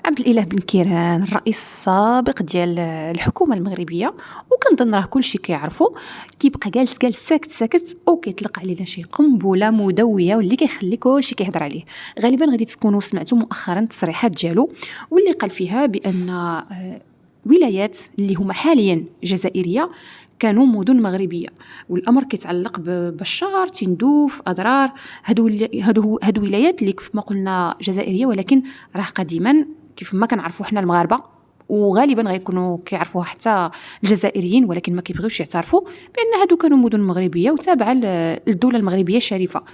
عبد الإله بن كيران الرئيس السابق ديال الحكومة المغربية، وكنظن راه كلشي كيعرفو، كيبقى جالس ساكت ساكت وكيطلق علينا شي قنبلة مدوية واللي كيخلي كلشي كيهضر عليه. غالبا غادي تكونوا سمعتوا مؤخرا تصريحات ديالو واللي قال فيها بأن ولايات اللي هما حاليا جزائرية كانوا مدن مغربية، والأمر كيتعلق ببشار، تندوف، أضرار. هادو ولايات اللي كيف ما قلنا جزائرية، ولكن راه قديما كيف ما كنعرفوا حنا المغاربة، وغالبا غيكونوا كيعرفوها حتى الجزائريين ولكن ما كيبغيوش يعترفوا بأن هادو كانوا مدن مغربية وتابعة للدولة المغربية الشريفة.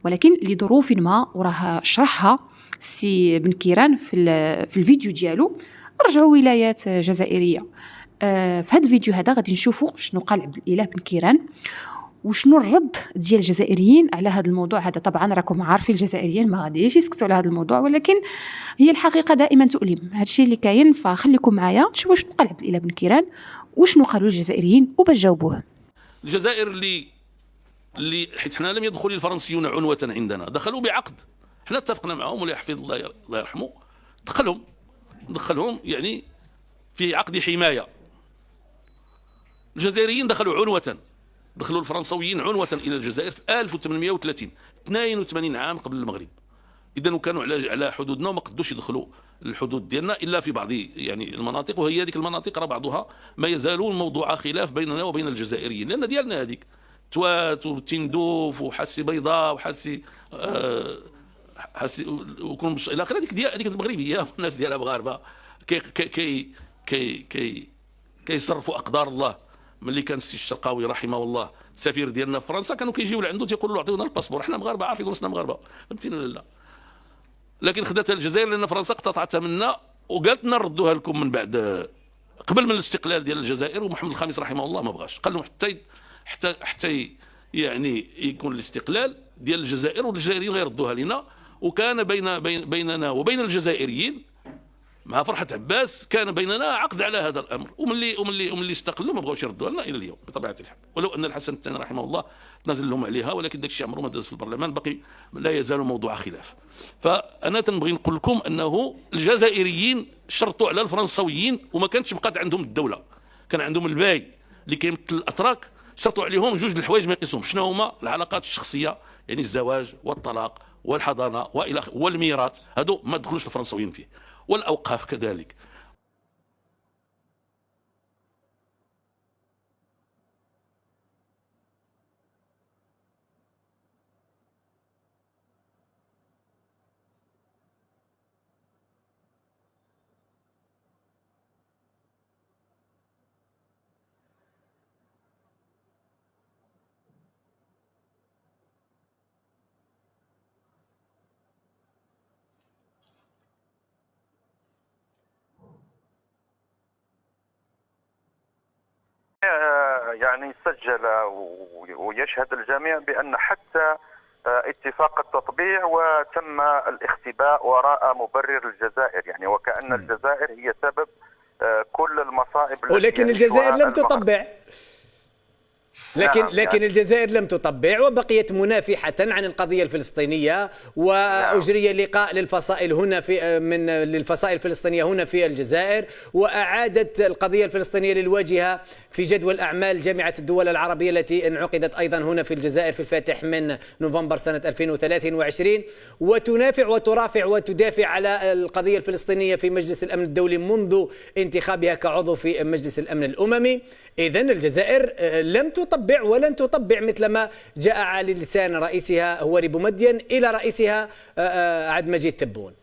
ولكن لظروف ما، وراه شرحها سي بن كيران في الفيديو ديالو، رجعوا ولايات جزائرية. في هذا الفيديو هذا غادي نشوفوا شنو قال عبد الإله بن كيران وشنو الرد ديال الجزائريين على هذا الموضوع هذا. طبعا راكم عارفين الجزائريين ما غاديش يسكتوا على هذا الموضوع، ولكن هي الحقيقة دائما تؤلم، هذا الشيء اللي كاين. فخليكم معايا تشوفوا شنو قال عبد الإله بن كيران وشنو قالوا الجزائريين وباش جاوبوه. الجزائر اللي حيت حنا لم يدخل الفرنسيون عنوة عندنا، دخلوا بعقد، حنا اتفقنا معهم ولا يحفظ الله يرحمه، دخلهم يعني في عقد حماية. الجزائريين دخلوا عنوة، دخلوا الفرنسويين عنوة إلى الجزائر في 1830، 82 عام قبل المغرب. إذا كانوا على حدودنا وما قدوش يدخلوا الحدود ديالنا إلا في بعض يعني المناطق، وهي هذيك المناطق راه بعضها ما يزالون موضوع خلاف بيننا وبين الجزائريين، لأن ديالنا هذيك توات وتندوف وحسي بيضاء وحسي حسي وكون إلى آخره، هذيك المغربية والناس ديالها مغاربة كيصرفوا أقدار الله. ملي كان السي الشرقاوي رحمه الله السفير ديالنا في فرنسا، كانوا كيجيو لعنده تيقولوا له عطيونا الباسبور، حنا مغاربه عارفين راسنا مغاربه، فهمتينا ولا لا؟ لكن خداتها الجزائر لان فرنسا اقتطعتها منا وقالت لنا نردوها لكم من بعد، قبل من الاستقلال ديال الجزائر. ومحمد الخامس رحمه الله ما بغاش، قال لهم حتى يعني يكون الاستقلال ديال الجزائر والجزائريين غيردوها لنا. وكان بيننا وبين الجزائريين مع فرحة عباس كان بيننا عقد على هذا الامر، وملي استقلوا ما بغاوش يردوها لنا الى اليوم بطبيعه الحال. ولو ان الحسن الثاني رحمه الله تنازل لهم عليها، ولكن داك الشيء عمره ما داز في البرلمان، بقي لا يزال موضوع خلاف. فانا تنبغي نقول لكم انه الجزائريين شرطوا على الفرنسويين وما كانتش بقات عندهم الدوله، كان عندهم الباي اللي كيمثل الاتراك، شرطوا عليهم جوج الحوايج ما يقيسوهم. شنو هما؟ العلاقات الشخصيه، يعني الزواج والطلاق والحضانه والميراث، هادو ما دخلوش الفرنسويين فيه، والأوقاف كذلك. يعني سجل ويشهد الجميع بأن حتى اتفاق التطبيع وتم الاختباء وراء مبرر الجزائر، يعني وكأن الجزائر هي سبب كل المصائب. ولكن الجزائر لم تطبع، لكن الجزائر لم تطبع وبقيت منافحة عن القضية الفلسطينية، وأجري لقاء للفصائل هنا للفصائل الفلسطينية هنا في الجزائر، وأعادت القضية الفلسطينية للواجهة في جدول أعمال جامعة الدول العربية التي انعقدت أيضا هنا في الجزائر في الفاتح من نوفمبر سنة 2023، وتنافع وترافع وتدافع على القضية الفلسطينية في مجلس الأمن الدولي منذ انتخابها كعضو في مجلس الأمن الأممي. إذن الجزائر لم تطبع ولن تطبع، مثلما جاء على لسان رئيسها هواري بومدين إلى رئيسها عبد المجيد تبون.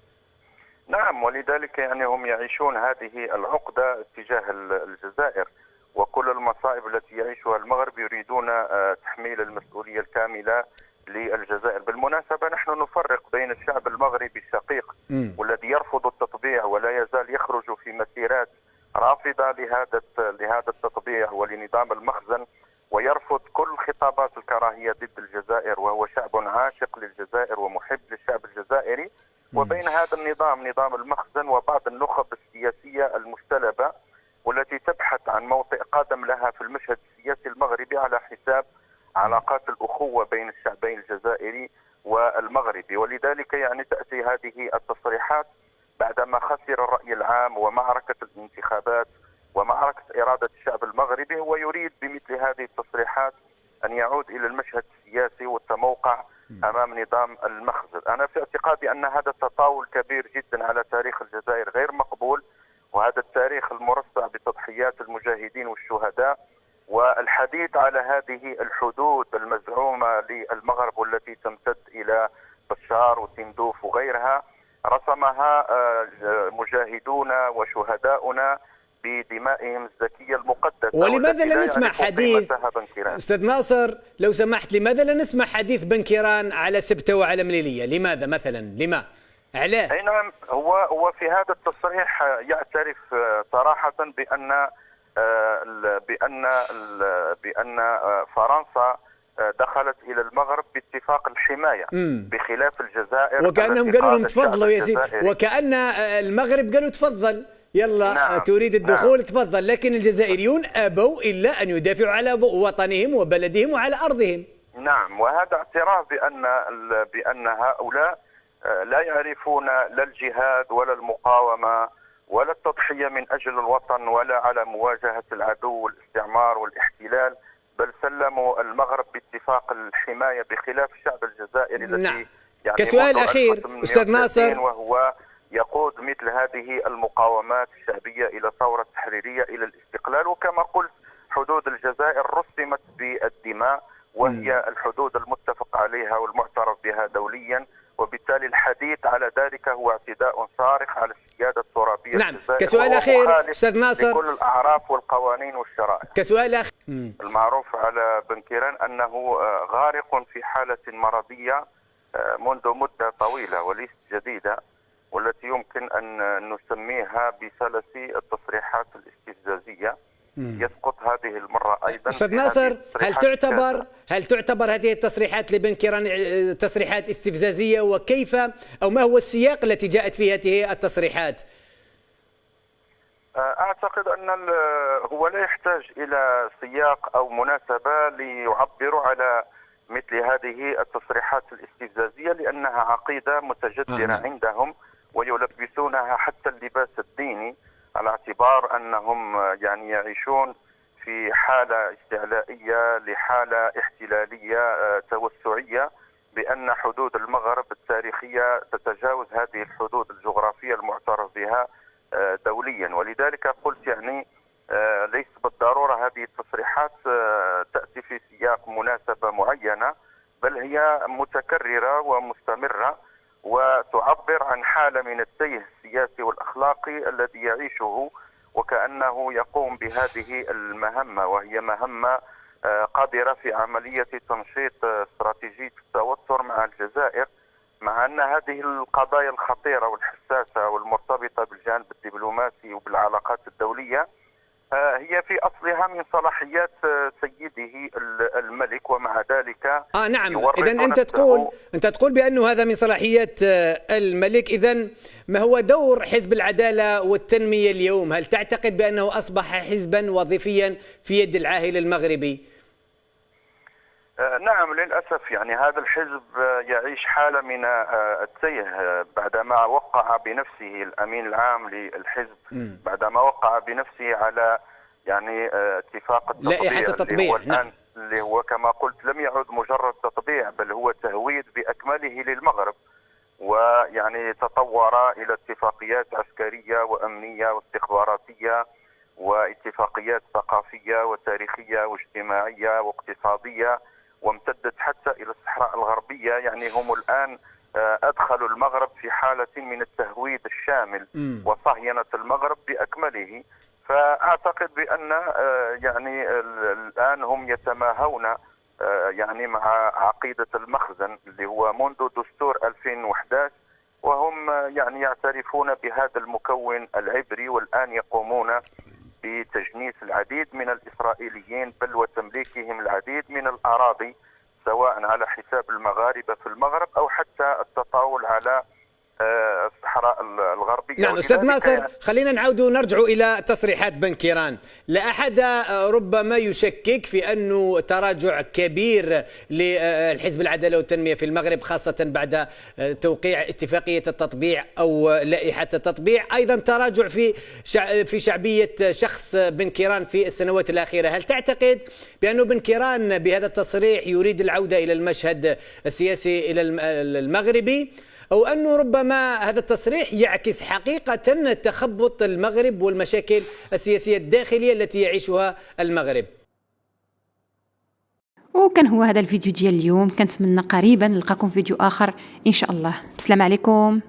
نعم، ولذلك يعني هم يعيشون هذه العقدة تجاه الجزائر، وكل المصائب التي يعيشها المغرب يريدون تحميل المسؤولية الكاملة للجزائر. بالمناسبة نحن نفرق بين الشعب المغربي الشقيق والذي يرفض التطبيع ولا يزال يخرج في مسيرات رافضة لهذا التطبيع ولنظام المخزن، ويرفض كل خطابات الكراهية ضد الجزائر، وهو شعب عاشق للجزائر ومحب للشعب الجزائري. وبين هذا النظام، نظام المخزن، وبعض النخب السياسية المستلبة والتي تبحث عن موطئ قدم لها في المشهد السياسي المغربي على حساب علاقات الأخوة بين الشعبين الجزائري والمغربي. ولذلك يعني تأتي هذه التصريحات بعدما خسر الرأي العام ومعركة الانتخابات ومعركة إرادة الشعب المغربي، هو يريد بمثل هذه التصريحات أن يعود إلى المشهد السياسي والتموقع أمام نظام المخزن. أنا في اعتقادي أن هذا التطاول كبير جدا على تاريخ الجزائر غير مقبول، وهذا التاريخ المرصع بتضحيات المجاهدين والشهداء، والحديث على هذه الحدود المزعومة للمغرب والتي تمتد إلى بشار وتندوف وغيرها رسمها مجاهدون وشهداؤنا بدمائهم الزكية المقدسة. ولماذا لا نسمع حديث أستاذ ناصر لو سمحت، لماذا لا نسمع حديث بنكيران على سبتة وعلى مليلية؟ لماذا مثلا؟ لما؟ علاه؟ أي نعم، هو في هذا التصريح يعترف صراحة بأن فرنسا دخلت إلى المغرب باتفاق الحماية بخلاف الجزائر. وكأنهم قالوا لهم تفضلوا يا سيدي، وكأن المغرب قالوا تفضل يلا نعم. تريد الدخول نعم. تفضل، لكن الجزائريون أبوا إلا أن يدافعوا على وطنهم وبلدهم وعلى أرضهم. نعم، وهذا اعتراف بأن هؤلاء لا يعرفون لا الجهاد ولا المقاومة ولا التضحية من أجل الوطن ولا على مواجهة العدو والاستعمار والاحتلال، بل سلموا المغرب باتفاق الحماية بخلاف الشعب الجزائري الذي نعم. يعني كسؤال أخير أستاذ ناصر، وهو يقود مثل هذه المقاومات الشعبية إلى ثورة تحريرية إلى الاستقلال. وكما قلت حدود الجزائر رسمت بالدماء، وهي الحدود المتفق عليها والمعترف بها دوليا، وبالتالي الحديث على ذلك هو اعتداء صارخ على السيادة الترابية. نعم. كسؤال أخير أستاذ ناصر، كل الأعراف والقوانين والشرائع. كسؤال أخير، المعروف على بنكيران أنه غارق في حالة مرضية منذ مدة طويلة وليست جديدة، والتي يمكن أن نسميها بسلس التصريحات الاستفزازية. يسقط هذه المرة أيضا. أستاذ ناصر، هل تعتبر هذه التصريحات لبنكيران تصريحات استفزازية؟ وكيف أو ما هو السياق التي جاءت فيه هذه التصريحات؟ أعتقد أن هو لا يحتاج إلى سياق أو مناسبة ليعبروا على مثل هذه التصريحات الاستفزازية، لأنها عقيدة متجذرة عندهم، ويلبسونها حتى اللباس الديني على اعتبار أنهم يعني يعيشون في حالة استعلائية لحالة احتلالية توسعية، بأن حدود المغرب التاريخية تتجاوز هذه الحدود الجغرافية المعترف بها دوليا. ولذلك قلت يعني ليس بالضرورة هذه التصريحات تأتي في سياق مناسبة معينة، بل هي متكررة ومستمرة، وتعبر عن حالة من التيه السياسي والأخلاقي الذي يعيشه، وكأنه يقوم بهذه المهمة، وهي مهمة قادرة في عملية تنشيط استراتيجية التوتر مع الجزائر، مع أن هذه القضايا الخطيرة والحساسة والمرتبطة بالجانب الدبلوماسي وبالعلاقات الدولية هي في أصلها من صلاحيات سيده الملك، ومع ذلك نعم. إذن أنت تقول بأنه هذا من صلاحيات الملك. إذن ما هو دور حزب العدالة والتنمية اليوم؟ هل تعتقد بأنه أصبح حزبا وظيفيا في يد العاهل المغربي؟ نعم، للأسف يعني هذا الحزب يعيش حالة من التيه بعدما وقع بنفسه الأمين العام للحزب، بعدما وقع بنفسه على يعني اتفاق التطبيع اللي هو كما قلت لم يعد مجرد تطبيع، بل هو تهويد بأكمله للمغرب، ويعني تطور إلى اتفاقيات عسكرية وأمنية واستخباراتية واتفاقيات ثقافية وتاريخية واجتماعية واقتصادية، وامتدت حتى إلى الصحراء الغربية. يعني هم الآن أدخلوا المغرب في حالة من التهويد الشامل وصهينة المغرب بأكمله. فأعتقد بأن يعني الآن هم يتماهون يعني مع عقيدة المخزن اللي هو منذ دستور 2011، وهم يعني يعترفون بهذا المكون العبري، والآن يقومون بتجنيس العديد من الإسرائيليين بل وتمليكهم العديد من الأراضي، سواء على حساب المغاربة في المغرب أو حتى التطاول على الصحراء الغربية. نعم أستاذ ناصر، يعني خلينا نرجع إلى تصريحات بن كيران. لا أحد ربما يشكك في أنه تراجع كبير للحزب العدالة والتنمية في المغرب، خاصة بعد توقيع اتفاقية التطبيع أو لائحة التطبيع، أيضا تراجع في شعبية شخص بن كيران في السنوات الأخيرة. هل تعتقد بأن بن كيران بهذا التصريح يريد العودة إلى المشهد السياسي إلى المغربي، أو أنه ربما هذا التصريح يعكس حقيقة تخبط المغرب والمشاكل السياسية الداخلية التي يعيشها المغرب؟ وكان هو هذا الفيديو ديال اليوم، كنتمنى قريبا نلقاكم فيديو آخر إن شاء الله. بسلام عليكم.